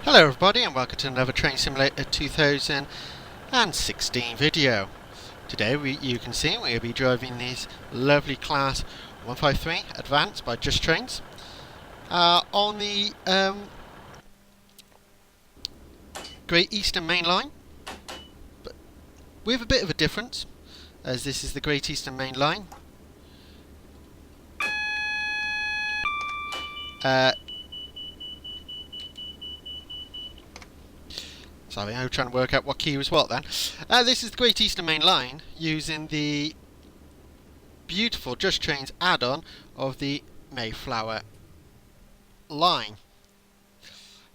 Hello everybody and welcome to another Train Simulator 2016 video. Today you can see we'll be driving these lovely Class 153 Advanced by Just Trains on the Great Eastern Main Line, but with a bit of a difference, as this is the Great Eastern Main Line. Sorry, I was trying to work out what key was what then. This is the Great Eastern Main Line using the beautiful Just Trains add-on of the Mayflower line.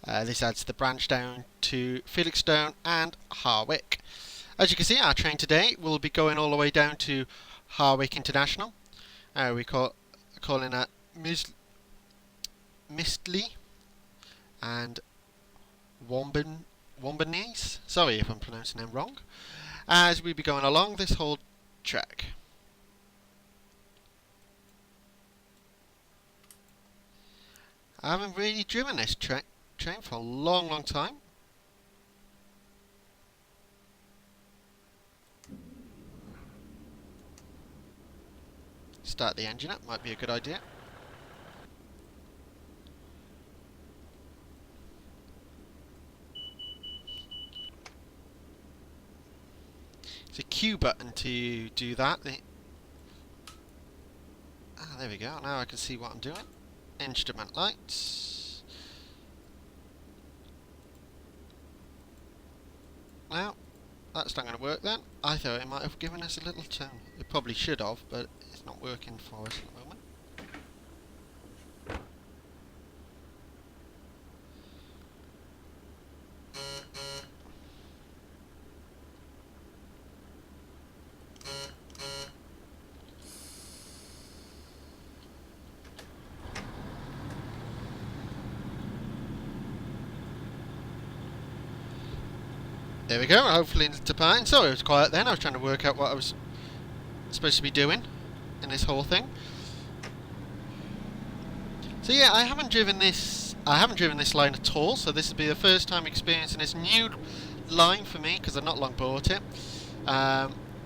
This adds the branch down to Felixstowe and Harwich. As you can see, our train today will be going all the way down to Harwich International. We calling that Mistley and Wombanese. Sorry if I'm pronouncing them wrong. As we be going along this whole track. I haven't really driven this train for a long time. Start the engine up, might be a good idea. It's a Q button to do that. There we go. Now I can see what I'm doing. Instrument lights. Now, that's not going to work then. I thought it might have given us a little tone. It probably should have, but it's not working for us at the moment. There we go, hopefully into Pine. Sorry it was quiet then, I was trying to work out what I was supposed to be doing in this whole thing. So yeah, I haven't driven this line at all, so this will be the first time experiencing this new line for me, because I've not long bought it.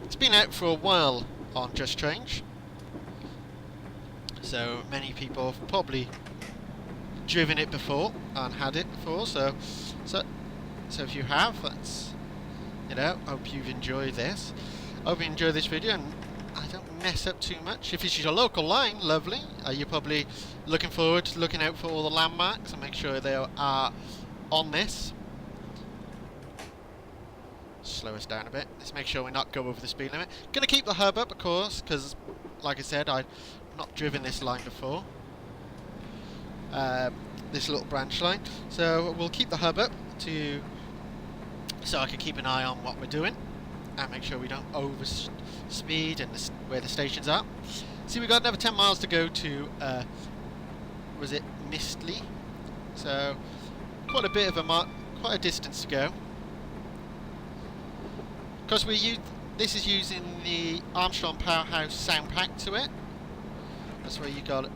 It's been out for a while on Just Trains, so many people have probably driven it before and had it before, so if you have, that's, you know, hope you've enjoyed this. Hope you enjoy this video and I don't mess up too much. If it's your local line, lovely. You're probably looking forward to looking out for all the landmarks and make sure they are on this. Slow us down a bit. Let's make sure we not go over the speed limit. Gonna keep the hub up, of course, because, like I said, I've not driven this line before. This little branch line. So we'll keep the hub up so I can keep an eye on what we're doing and make sure we don't overspeed and where the stations are. See, we've got another 10 miles to go to was it Mistley? So quite a distance to go. Of course, this is using the Armstrong Powerhouse sound pack to it. That's where you got a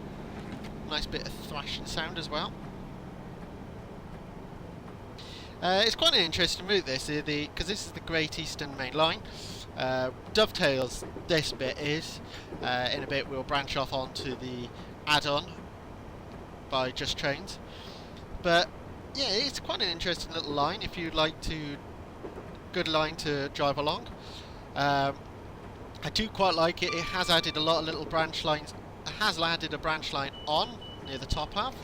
nice bit of thrashing sound as well. It's quite an interesting route, this, because this is the Great Eastern Main Line. Dovetails this bit is. In a bit we'll branch off onto the add-on by Just Trains. But yeah, it's quite an interesting little line if you'd like to. Good line to drive along. I do quite like it. It has added a lot of little branch lines. It has added a branch line on near the top half.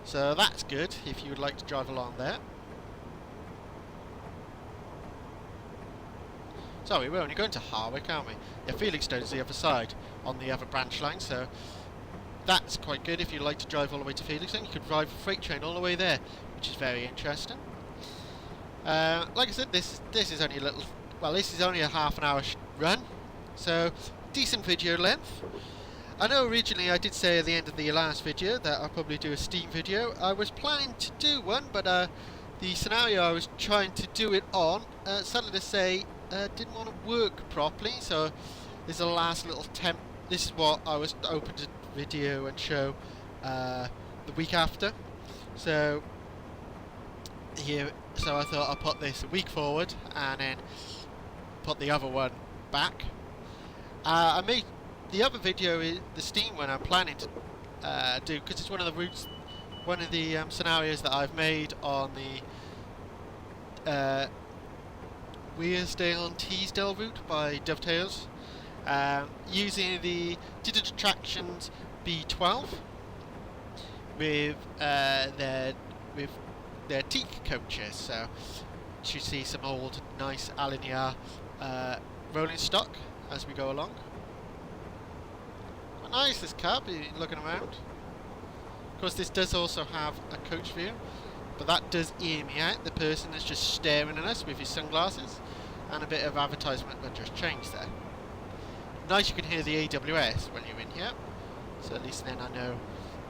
So that's good if you would like to drive along there. Sorry, we're only going to Harwich, aren't we? Yeah, Felixstowe's the other side, on the other branch line, so that's quite good if you'd like to drive all the way to Felixstowe. You could drive a freight train all the way there, which is very interesting. Like I said, this is only this is only a half an hour run, so decent video length. I know originally I did say at the end of the last video that I'll probably do a Steam video. I was planning to do one, but the scenario I was trying to do it on, sadly to say, didn't want to work properly, so this is the last little attempt. This is what I was open to video and show the week after. So here, so I thought I'd put this a week forward and then put the other one back. I made the other video, the steam one, I'm planning to do, because it's one of the routes, one of the scenarios that I've made on the Wearsdale and Teesdale route by Dovetails, using the Digital Attractions B12 with their teak coaches. So you should see some old nice Allinear rolling stock as we go along. Quite nice this cab, looking around. Of course this does also have a coach view, but that does ear me out, the person that's just staring at us with his sunglasses, and a bit of advertisement that just changed there. Nice you can hear the AWS when you're in here, so at least then I know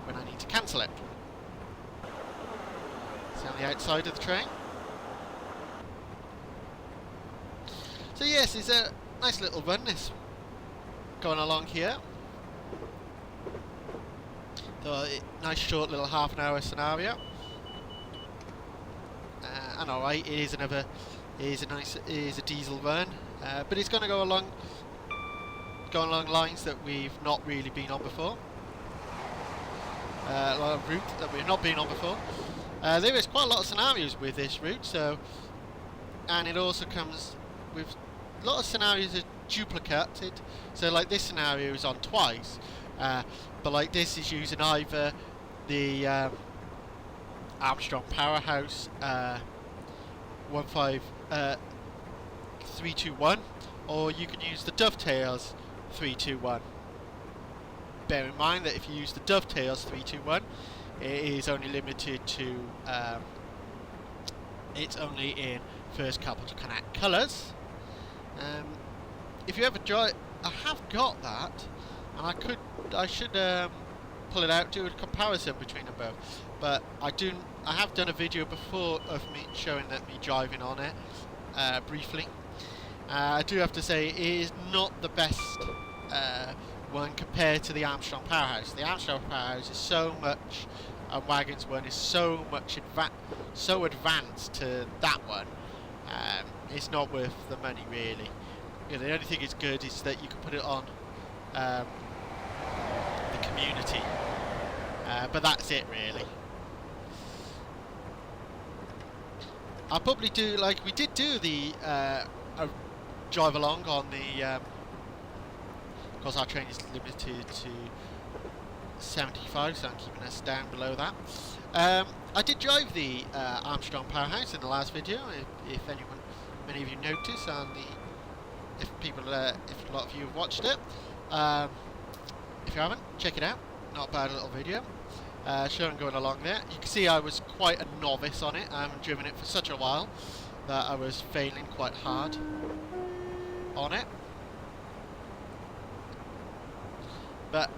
when I need to cancel it. It's on the outside of the train. So yes, it's a nice little run this going along here. So nice short little half an hour scenario. And alright, it is another, it is a diesel run, but it's going to go along lines that we've not really been on before. A lot of route that we've not been on before. There is quite a lot of scenarios with this route, so, and it also comes with a lot of scenarios are duplicated. So like this scenario is on twice, but like this is using either the Armstrong Powerhouse 15321, or you can use the Dovetails 321. Bear in mind that if you use the Dovetails 321, it is only limited to it's only in first capital connect colours. If you ever drive, I have got that, and I should pull it out, do a comparison between them both. But I have done a video before of me showing me driving on it briefly. I do have to say it is not the best one compared to the Armstrong Powerhouse. The Armstrong Powerhouse is so much, Wagons one is so much so advanced to that one. It's not worth the money really. You know, the only thing is good is that you can put it on the community, but that's it really. I'll probably do, like we did do the drive along on the of course our train is limited to 75, so I'm keeping us down below that. I did drive the Armstrong Powerhouse in the last video, if many of you noticed, on the, if a lot of you have watched it. If you haven't, check it out, not a bad little video. Showing going along there. You can see I was quite a novice on it. I haven't driven it for such a while that I was failing quite hard on it. But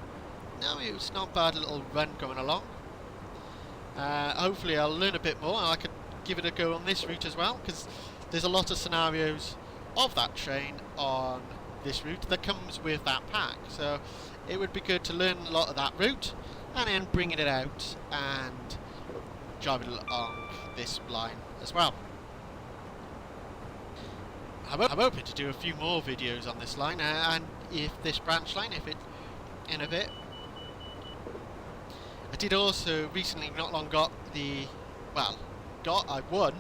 no, it was not a bad little run going along. Hopefully I'll learn a bit more and I could give it a go on this route as well, because there's a lot of scenarios of that train on this route that comes with that pack. So it would be good to learn a lot of that route and then bringing it out and driving along this line as well. I'm hoping to do a few more videos on this line, and if this branch line, if it in a bit. I did also recently not long got the, well, I won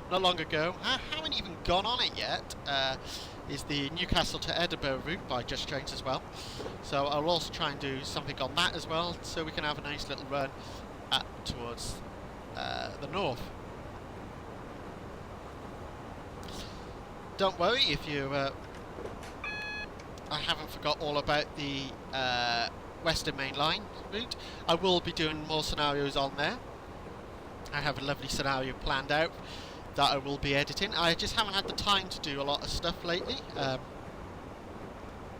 not long ago. I haven't even gone on it yet. Is the Newcastle to Edinburgh route by Just Trains as well. So I'll also try and do something on that as well, so we can have a nice little run towards the north. Don't worry if you I haven't forgot all about the Western Main Line route. I will be doing more scenarios on there. I have a lovely scenario planned out that I will be editing. I just haven't had the time to do a lot of stuff lately,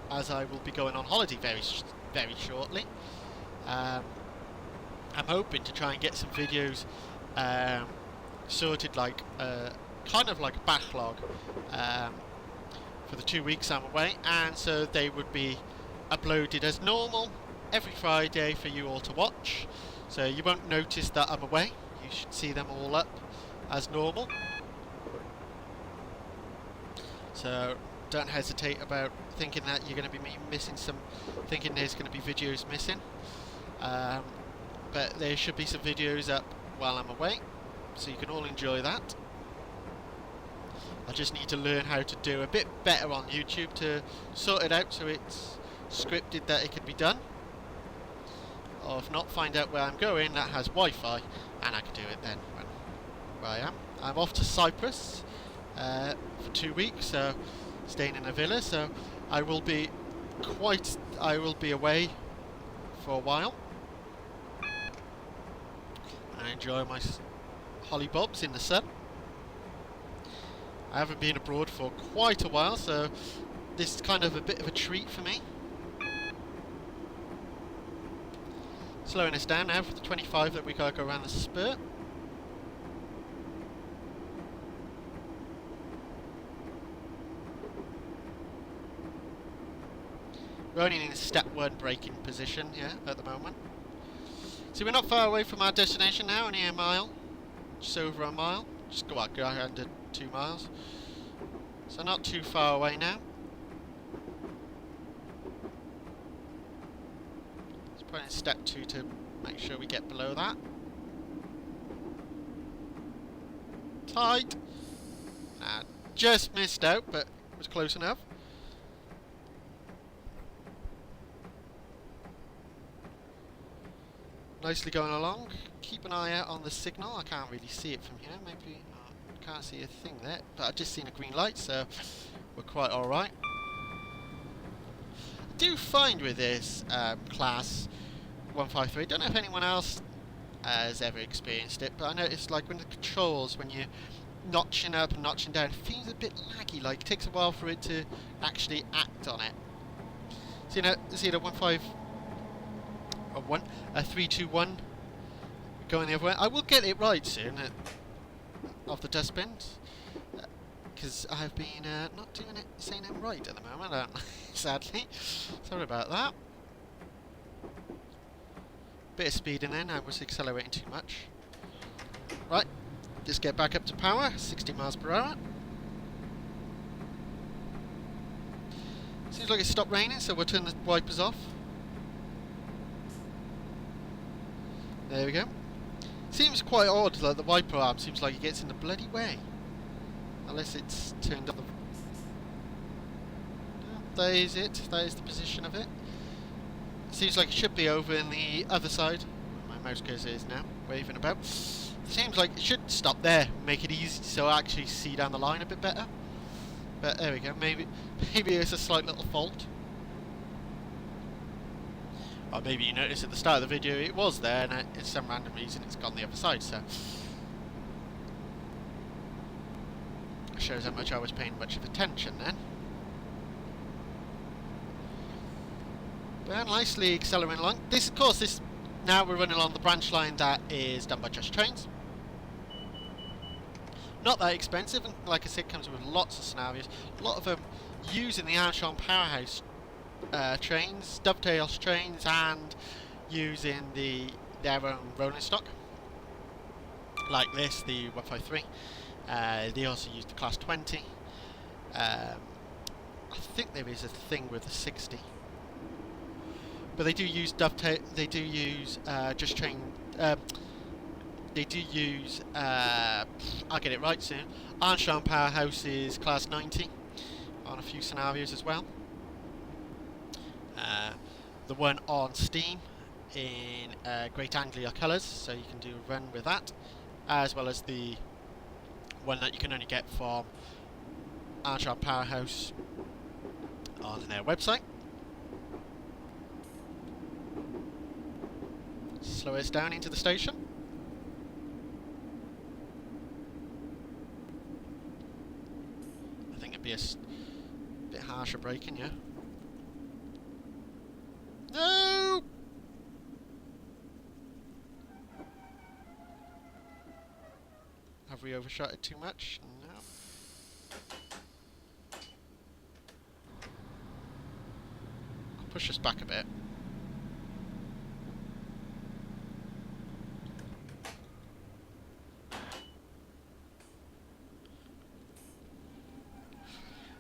as I will be going on holiday very shortly. I'm hoping to try and get some videos sorted, like kind of like a backlog for the 2 weeks I'm away, and so they would be uploaded as normal every Friday for you all to watch. So you won't notice that I'm away. You should see them all up as normal. So don't hesitate about thinking that you're going to be missing some, thinking there's going to be videos missing. But there should be some videos up while I'm away, so you can all enjoy that. I just need to learn how to do a bit better on YouTube to sort it out so it's scripted that it can be done. Or if not, find out where I'm going that has Wi-Fi, and I can do it then where I am. I'm off to Cyprus for 2 weeks, so staying in a villa, so I will be away for a while. I enjoy my hollybobs in the sun. I haven't been abroad for quite a while, so this is kind of a bit of a treat for me. Slowing us down now for the 25 that we gotta go around the spur. We're only in step 1 braking position here at the moment. So we're not far away from our destination now, only a mile. Just over a mile. Just go under 2 miles. So not too far away now. Let's put in step 2 to make sure we get below that. Tight! Nah, just missed out, but it was close enough. Nicely going along. Keep an eye out on the signal. I can't really see it from here. Maybe I can't see a thing there, but I've just seen a green light, so we're quite alright. I do find with this class 153, I don't know if anyone else has ever experienced it, but I noticed like when the controls, when you're notching up and notching down, it feels a bit laggy, like it takes a while for it to actually act on it. So you know, see the 3, 2, 1 going the other way. I will get it right soon off the dustbin, because I've been not doing it, saying it right at the moment, sadly. Sorry about that. Bit of speed in there, I was accelerating too much. Right, just get back up to power, 60 miles per hour. Seems like it stopped raining, so we'll turn the wipers off. There we go. Seems quite odd, like the wiper arm seems like it gets in the bloody way. Unless it's turned up the... There is it, that is the position of it. Seems like it should be over in the other side. My mouse cursor is now waving about. Seems like it should stop there, make it easy so I actually see down the line a bit better. But there we go, maybe it's a slight little fault. Or maybe you noticed at the start of the video it was there, and it's some random reason it's gone the other side, so... Shows how much I was paying much of attention then. But nicely accelerating along. This, of course, now we're running along the branch line that is done by Just Trains. Not that expensive, and like I said, comes with lots of scenarios. A lot of them using the Armstrong Powerhouse trains, Dovetail trains, and using their own rolling stock. Like this, the 153. They also use the Class 20. I think there is a thing with the 60. But they do use Dovetail, they do use Just Train, they do use, I'll get it right soon, Armstrong Powerhouse's Class 90 on a few scenarios as well. The one on Steam in Great Anglia colours, so you can do a run with that, as well as the one that you can only get from Armstrong Powerhouse on their website. Slow us down into the station. I think it'd be a bit harsher braking, yeah. No! Have we overshot it too much? No. I'll push us back a bit.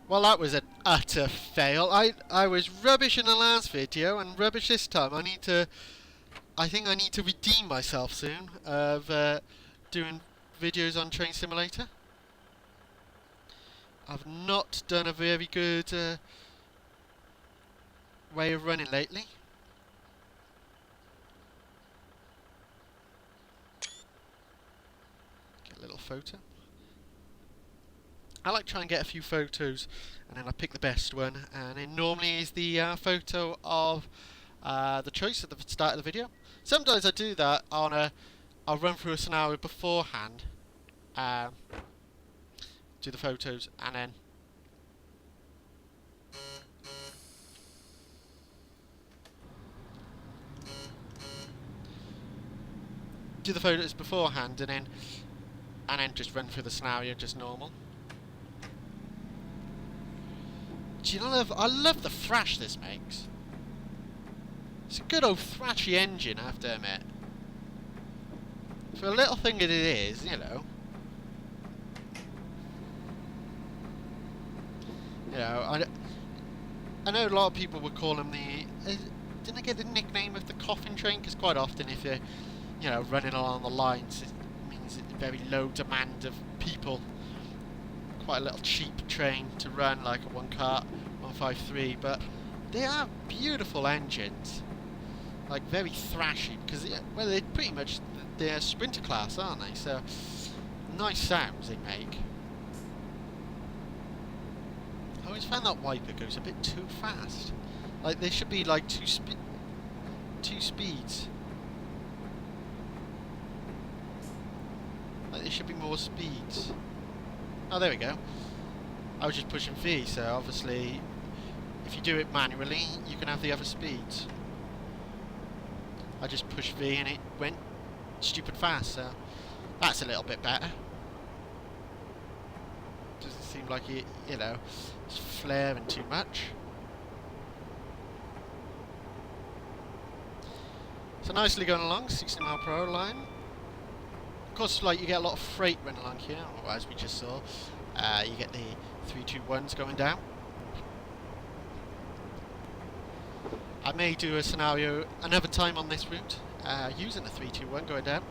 Well, that was an utter fail. I was rubbish in the last video and rubbish this time. I think I need to redeem myself soon of doing videos on Train Simulator. I've not done a very good way of running lately. Get a little photo. I like to try and get a few photos, and then I pick the best one, and it normally is the photo of the choice at the start of the video. Sometimes I do that on I'll run through a scenario beforehand, do the photos, and then do the photos beforehand, and then just run through the scenario just normal. Do you know, I love the thrash this makes. It's a good old thrashy engine, I have to admit. For a little thing that it is, you know. You know, I know a lot of people would call him didn't I get the nickname of the coffin train? Because quite often if you're, you know, running along the lines, it means very low demand of people. Quite a little cheap train to run, like a 153, but they are beautiful engines, like very thrashy, because well, they're pretty much they're sprinter class, aren't they? So nice sounds they make. I always found that wiper goes a bit too fast. Like there should be like two speeds. Like there should be more speeds. Oh, there we go. I was just pushing V, so obviously if you do it manually, you can have the other speeds. I just pushed V and it went stupid fast, so that's a little bit better. Doesn't seem like it, you know, it's flaring too much. So nicely going along, 60 mph line. Of course, like you get a lot of freight running along here, or as we just saw, you get the 321s going down. I may do a scenario another time on this route using the 321 going down.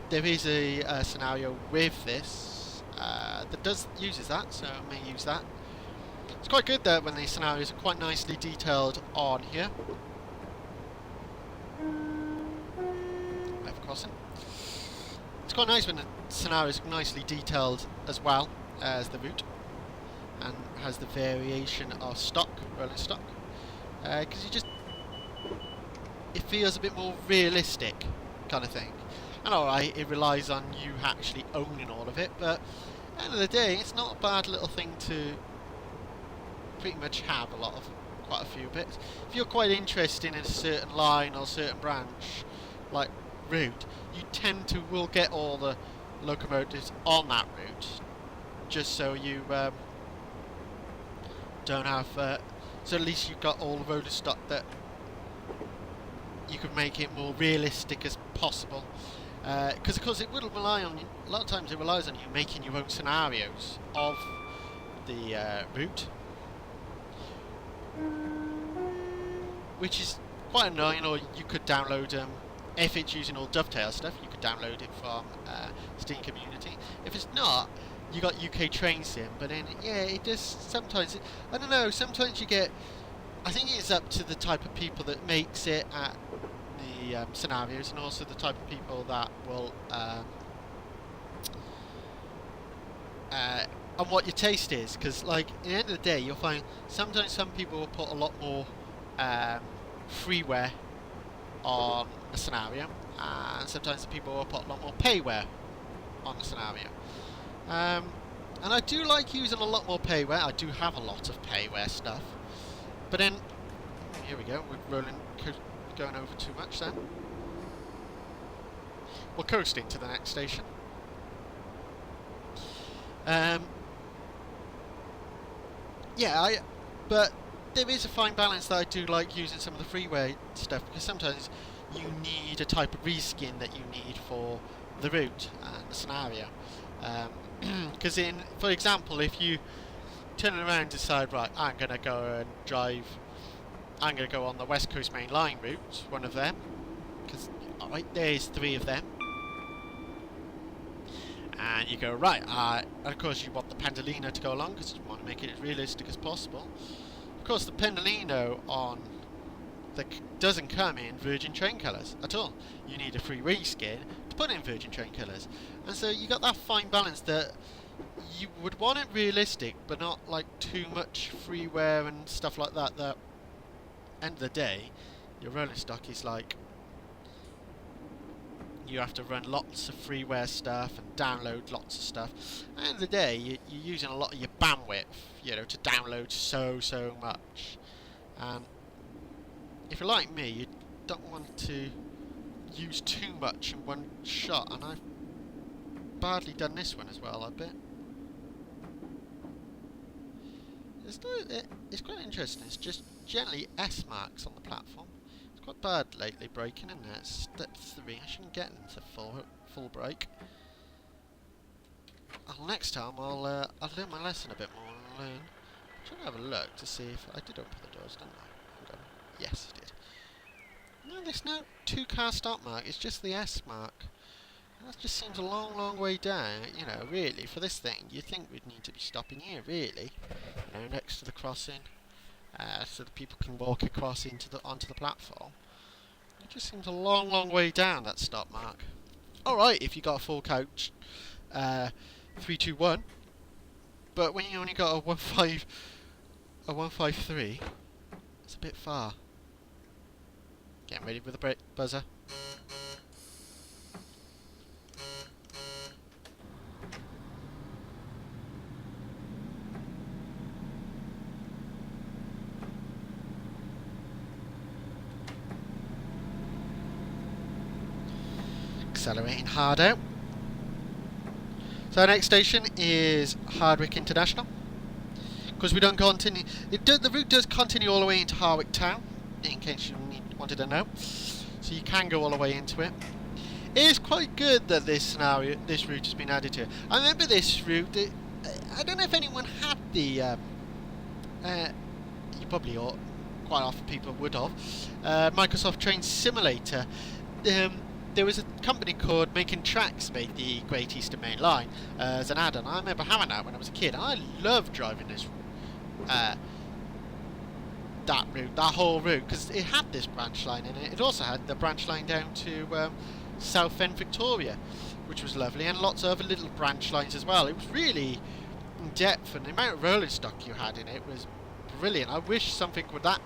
There is a scenario with this that uses that, so I may use that. It's quite good though when the scenarios are quite nicely detailed on here. Level crossing. It's quite nice when the scenario is nicely detailed as well as the route, and has the variation of stock, rolling stock, because it feels a bit more realistic kind of thing. And alright, it relies on you actually owning all of it, but at the end of the day, it's not a bad little thing to pretty much have quite a few bits. If you're quite interested in a certain line or certain branch, like route, you will get all the locomotives on that route, just so you don't have so at least you've got all the roller stock that you can make it more realistic as possible, because of course it will rely on a lot of times it relies on you making your own scenarios of the route, which is quite annoying. Or you could download them. If it's using all Dovetail stuff, you could download it from Steam Community. If it's not, you got UK Train Sim, but then, yeah, it does sometimes, I don't know, sometimes you get, I think it's up to the type of people that makes it at the scenarios, and also the type of people that will, and what your taste is, because, like, at the end of the day, you'll find sometimes some people will put a lot more freeware on a scenario, and sometimes the people will put a lot more payware on the scenario. And I do like using a lot more payware. I do have a lot of payware stuff, but then here we go. We're going over too much. Then we're coasting to the next station. Yeah, but there is a fine balance that I do like using some of the freeware stuff, because sometimes you need a type of reskin that you need for the route and the scenario. Because for example, if you turning around and decide, right, I'm going to go and drive, I'm going to go on the West Coast Main Line route, one of them, because right, there's 3 of them. And you go, right, of course you want the Pendolino to go along, because you want to make it as realistic as possible. Of course, the Pendolino doesn't come in Virgin Train colours at all. You need a freeway skin to put in Virgin Train colours. And so you got that fine balance that you would want it realistic, but not like too much freeware and stuff like that. That end of the day, your rolling stock is like, you have to run lots of freeware stuff and download lots of stuff. At the end of the day, you're using a lot of your bandwidth, you know, to download so much. And if you're like me, you don't want to use too much in one shot, and I've badly done this one as well, I bet. It's quite interesting. It's just generally S marks on the platform. It's quite bad lately braking, isn't it? Step 3. I shouldn't get into full brake. Next time I'll learn my lesson a bit more. I'm trying to have a look to see if I did open the doors, didn't I? Hold on. Yes, I did. No, there's no 2-car stop mark. It's just the S mark. That just seems a long way down. You know, really, for this thing, you'd think we'd need to be stopping here, really. You know, next to the crossing, so that people can walk across onto the platform. It just seems a long way down, that stop mark. Alright, if you got a full coach, 321, but when you only got a 153, it's a bit far. Getting ready with the brake buzzer. Accelerating hard out. So our next station is Harwich International. Because we don't continue, the route does continue all the way into Harwich town, in case you wanted to know. So you can go all the way into it. It is quite good that this route has been added to it. I remember this route. I don't know if anyone had the. You probably ought. Quite often people would have. Microsoft Train Simulator. There was a company called Making Tracks made the Great Eastern Main Line as an add-on. I remember having that when I was a kid. I loved driving this that route, that whole route, because it had this branch line in it. It also had the branch line down to Southend Victoria, which was lovely, and lots of other little branch lines as well. It was really in depth, and the amount of rolling stock you had in it was brilliant. I wish something with that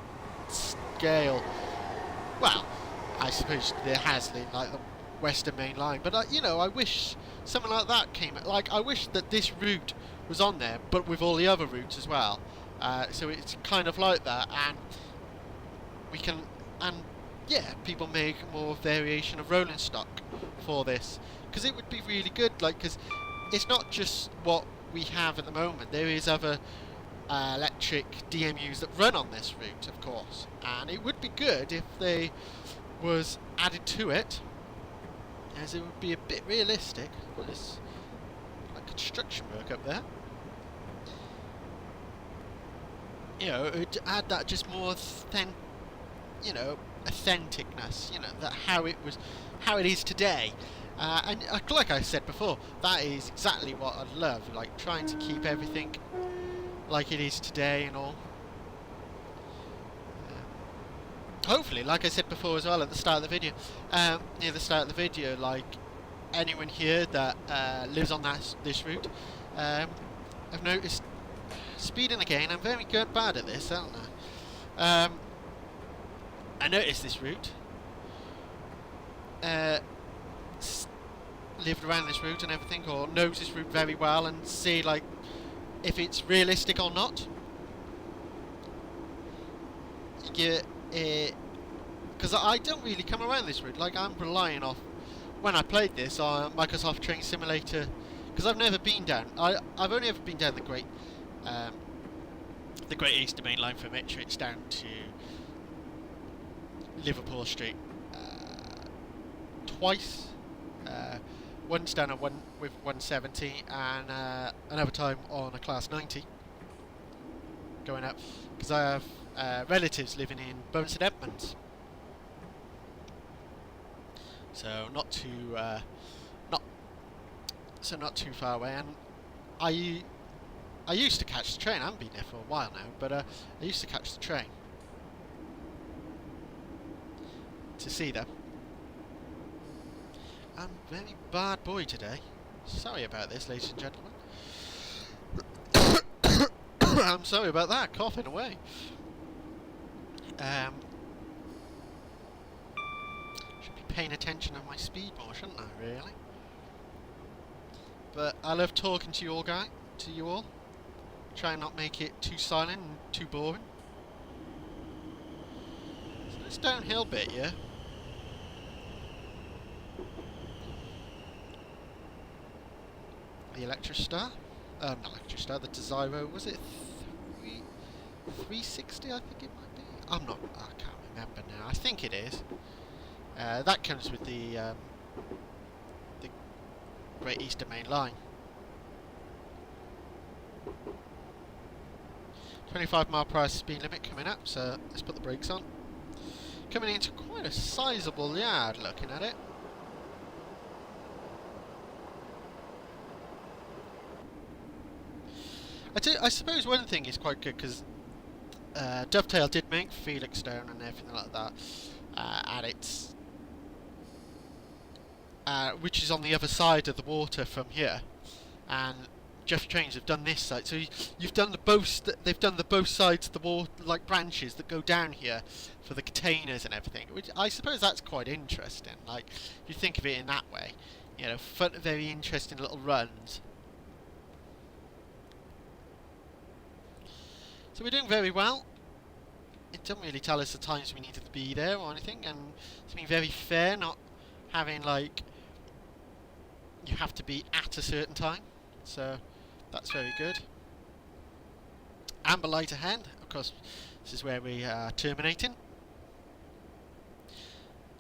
scale, well, I suppose there has been, like the Western Main Line, but you know, I wish something like that came. Like, I wish that this route was on there, but with all the other routes as well. So it's kind of like that, and we can, and yeah, people make more variation of rolling stock for this, because it would be really good. Like, because it's not just what we have at the moment. There is other electric DMUs that run on this route, of course, and it would be good if they was added to it, as it would be a bit realistic. Well, there's like construction work up there. You know, it would add that just more you know, authenticness. You know, that how it is today. And like I said before, that is exactly what I love. Like, trying to keep everything like it is today and all. Hopefully, like I said before as well at the start of the video, near the start of the video, like anyone here that lives on this route, I've noticed speeding again. I'm very bad at this, aren't I? I noticed this route, lived around this route and everything, or knows this route very well, and see like if it's realistic or not. Because I don't really come around this route. Like, I'm relying off, when I played this on Microsoft Train Simulator, because I've never been down. I've only ever been down the Great Eastern Main Line from Ipswich down to Liverpool Street twice. Once down with 170, and another time on a Class 90. going up, because I have relatives living in Boneset Edmonds. So not too not too far away, and I used to catch the train. I haven't been there for a while now, but I used to catch the train to see them. I'm a very bad boy today. Sorry about this, ladies and gentlemen. I'm sorry about that, coughing away. Should be paying attention on my speed more, shouldn't I, really? But I love talking to you all. Try and not make it too silent and too boring. So this downhill bit, yeah? The Electrostar? Not Electrostar, the Desiro, was it 360, I think it might be? I can't remember now. I think it is. That comes with the Great Eastern Main Line. 25 mph speed limit coming up, so let's put the brakes on. Coming into quite a sizable yard, looking at it. I suppose one thing is quite good, because Dovetail did make Felixstowe and everything like that, and it's which is on the other side of the water from here, and Jeff Trains have done this side, so you've done they've done the both sides of the water, like branches that go down here for the containers and everything, which I suppose that's quite interesting. Like, if you think of it in that way, you know, fun, very interesting little runs. So we're doing very well. It doesn't really tell us the times we needed to be there or anything, and it's been very fair, not having like you have to be at a certain time. So that's very good. Amber light ahead. Of course, this is where we are terminating.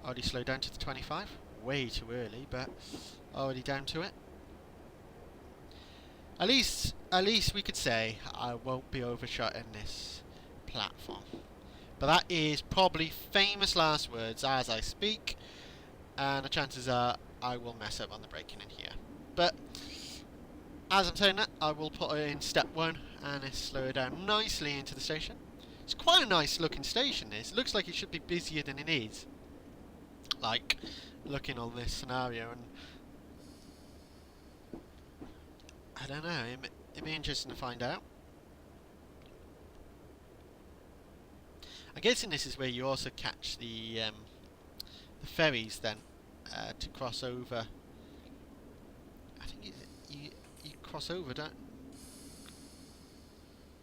Already slowed down to the 25. Way too early, but already down to it. At least we could say I won't be overshotting this platform. But that is probably famous last words as I speak, and the chances are I will mess up on the braking in here. But as I'm saying that, I will put it in step 1 and slow it down nicely into the station. It's quite a nice looking station, this. It looks like it should be busier than it is. Like, looking on this scenario, and I don't know, it'd be interesting to find out. I'm guessing this is where you also catch the ferries then, to cross over. I think you cross over, don't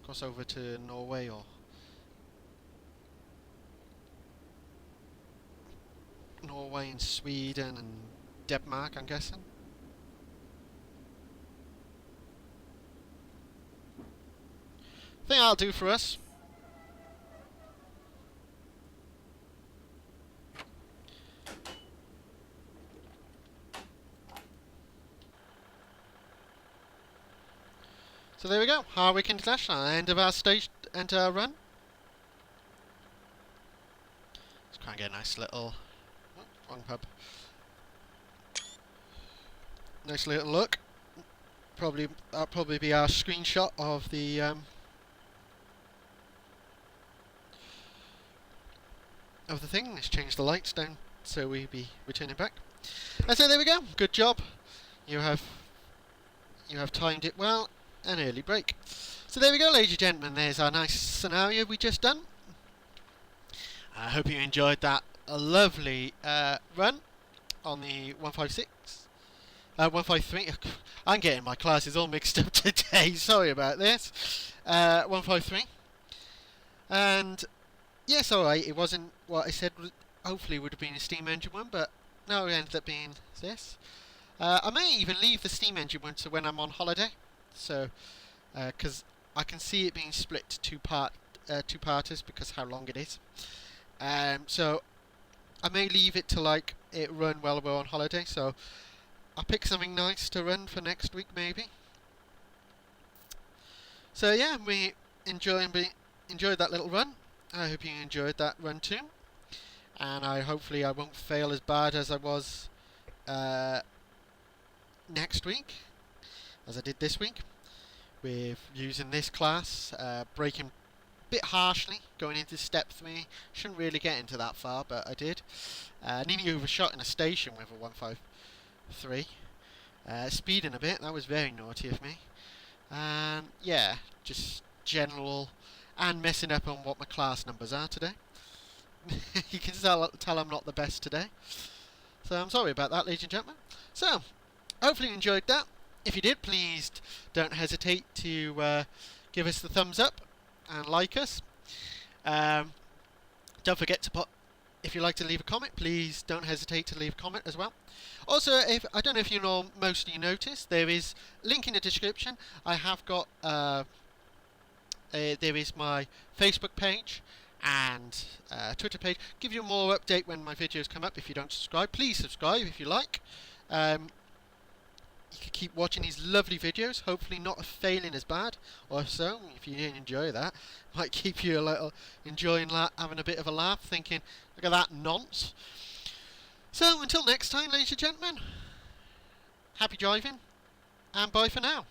cross over to Norway or Norway and Sweden and Denmark, I'm guessing. I think that'll do for us. So there we go, Harwich International, end of our stage, end of our run. Let's try and get a nice little, wrong pub. Nice little look. That'll probably be our screenshot of the thing. Let's change the lights down so we'll be returning back. So there we go. Good job. You have timed it well. An early break. So there we go, ladies and gentlemen. There's our nice scenario we just done. I hope you enjoyed that lovely run on the 153. I'm getting my classes all mixed up today. Sorry about this. 153. And yes, alright. It wasn't what I said. Hopefully, it would have been a steam engine one, but no, it ended up being this. I may even leave the steam engine one to when I'm on holiday. So, because I can see it being split to two-parters because how long it is. So I may leave it to like it run while we're on holiday. So I'll pick something nice to run for next week maybe. So yeah, enjoyed that little run. I hope you enjoyed that run too. And hopefully I won't fail as bad as I was next week, as I did this week, with using this class, braking a bit harshly, going into step 3. Shouldn't really get into that far, but I did. Nearly overshot in a station with a 153. Speeding a bit, that was very naughty of me. And yeah, just general, and messing up on what my class numbers are today. You can tell I'm not the best today. So I'm sorry about that, ladies and gentlemen. So, hopefully you enjoyed that. If you did, please don't hesitate to give us the thumbs up and like us. Don't forget to if you'd like to leave a comment, please don't hesitate to leave a comment as well. Also, I don't know if most of you noticed, there is link in the description. I have got there is my Facebook page and Twitter page. Give you more update when my videos come up. If you don't subscribe, please subscribe if you like. You can keep watching these lovely videos, hopefully not failing as bad, or so, if you didn't enjoy that. Might keep you a little enjoying having a bit of a laugh, thinking, look at that nonce. So, until next time, ladies and gentlemen, happy driving, and bye for now.